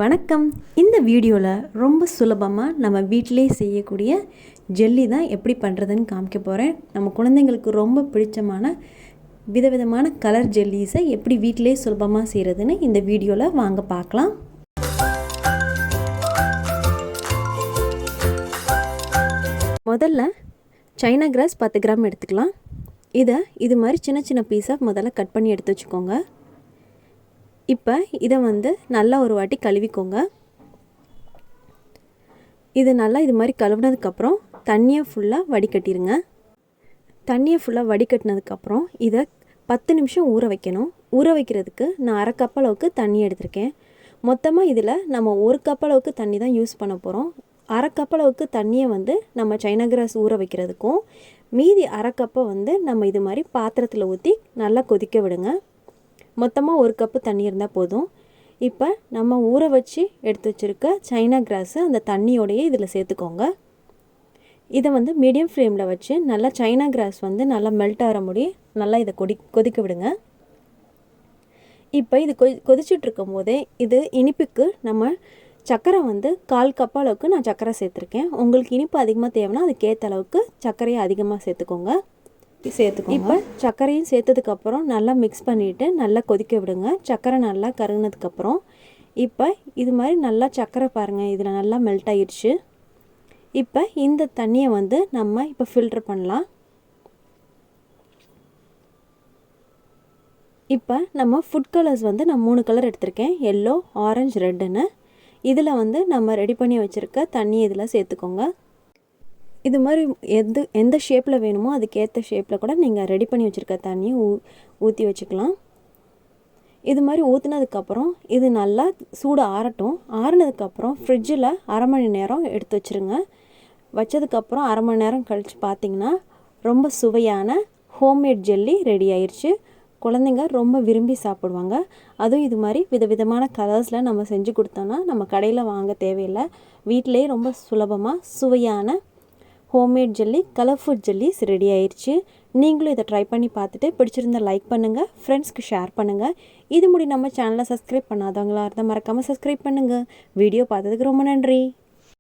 வணக்கம். இந்த வீடியோவில் ரொம்ப சுலபமாக நம்ம வீட்டிலே செய்யக்கூடிய ஜெல்லி தான் எப்படி பண்ணுறதுன்னு காமிக்க போகிறேன். நம்ம குழந்தைங்களுக்கு ரொம்ப பிடிச்சமான விதவிதமான கலர் ஜெல்லிஸை எப்படி வீட்டிலே சுலபமாக செய்கிறதுன்னு இந்த வீடியோவில் வாங்க பார்க்கலாம். முதல்ல சைனா கிராஸ் 10 கிராம் எடுத்துக்கலாம். இது மாதிரி சின்ன சின்ன பீஸாக முதல்ல கட் பண்ணி எடுத்து வச்சுக்கோங்க. இப்போ இதை நல்லா ஒரு வாட்டி கழுவிக்கோங்க. இது நல்லா இது மாதிரி கழுவினதுக்கப்புறம் தண்ணியை ஃபுல்லாக வடிகட்டிடுங்க. தண்ணியை ஃபுல்லாக வடிகட்டினதுக்கப்புறம் இதை 10 நிமிஷம் ஊற வைக்கணும். ஊற வைக்கிறதுக்கு நான் 1/2 கப் அளவுக்கு தண்ணி எடுத்திருக்கேன். மொத்தமாக இதில் நம்ம 1 கப் அளவுக்கு தண்ணி தான் யூஸ் பண்ண போகிறோம். 1/2 கப் அளவுக்கு தண்ணியை நம்ம சைனா கிராஸ் ஊற வைக்கிறதுக்கும் மீதி 1/2 கப்பை நம்ம இது மாதிரி பாத்திரத்தில் ஊற்றி நல்லா கொதிக்க விடுங்க. மொத்தமாக 1 கப்பு தண்ணி இருந்தால் போதும். இப்போ நம்ம ஊற வச்சு எடுத்து வச்சுருக்க சைனா கிராஸை அந்த தண்ணியோடையே இதில் சேர்த்துக்கோங்க. இதை மீடியம் ஃப்ளேமில் வச்சு நல்லா சைனா கிராஸ் நல்லா மெல்ட் ஆகிற முடி நல்லா இதை கொதிக்க விடுங்க. இப்போ இது கொதிச்சுட்ருக்கும் போதே இது இனிப்புக்கு நம்ம சர்க்கரை 1/4 கப் அளவுக்கு நான் சர்க்கரை சேர்த்துருக்கேன். உங்களுக்கு இனிப்பு அதிகமாக தேவைன்னா அதுக்கேற்ற அளவுக்கு சர்க்கரையை அதிகமாக சேர்த்துக்கோங்க. இப்போ சர்க்கரையும் சேர்த்ததுக்கப்புறம் நல்லா மிக்ஸ் பண்ணிவிட்டு நல்லா கொதிக்க விடுங்க. சர்க்கரை நல்லா கருகினதுக்கப்புறம் இப்போ இது மாதிரி நல்லா சர்க்கரை பாருங்கள் இதில் நல்லா மெல்ட் ஆகிடுச்சு. இப்போ இந்த தண்ணியை நம்ம இப்போ ஃபில்டர் பண்ணலாம். இப்போ நம்ம ஃபுட் கலர்ஸ் நான் 3 கலர் எடுத்திருக்கேன். எல்லோ, ஆரஞ்சு, ரெட்டுன்னு. இதில் நம்ம ரெடி பண்ணி வச்சுருக்க தண்ணி இதில் சேர்த்துக்கோங்க. இது மாதிரி எந்த ஷேப்பில் வேணுமோ அதுக்கேற்ற ஷேப்பில் கூட நீங்கள் ரெடி பண்ணி வச்சுருக்க தண்ணியை ஊற்றி வச்சுக்கலாம். இது மாதிரி ஊற்றினதுக்கப்புறம் இது நல்லா சூடு ஆறட்டும். ஆறினதுக்கப்புறம் ஃப்ரிட்ஜில் 1/2 மணி நேரம் எடுத்து வச்சுருங்க. வச்சதுக்கப்புறம் 1/2 மணி நேரம் கழித்து பார்த்திங்கன்னா ரொம்ப சுவையான ஹோம்மேட் ஜெல்லி ரெடி ஆயிடுச்சு. குழந்தைங்க ரொம்ப விரும்பி சாப்பிடுவாங்க. அதுவும் இது மாதிரி விதவிதமான கலர்ஸில் நம்ம செஞ்சு கொடுத்தோன்னா நம்ம கடையில் வாங்க தேவையில்லை. வீட்டிலே ரொம்ப சுலபமாக சுவையான homemade jelly, colourful jellies ready ஆயிடுச்சு. நீங்களும் இதை ட்ரை பண்ணி பார்த்துட்டு பிடிச்சிருந்தா லைக் பண்ணுங்கள், ஃப்ரெண்ட்ஸ்க்கு ஷேர் பண்ணுங்கள். இது முடி நம்ம சேனலை சப்ஸ்கிரைப் பண்ணாதவங்களா இருந்தால் மறக்காமல் சப்ஸ்கிரைப் பண்ணுங்கள். வீடியோ பார்த்ததுக்கு ரொம்ப நன்றி.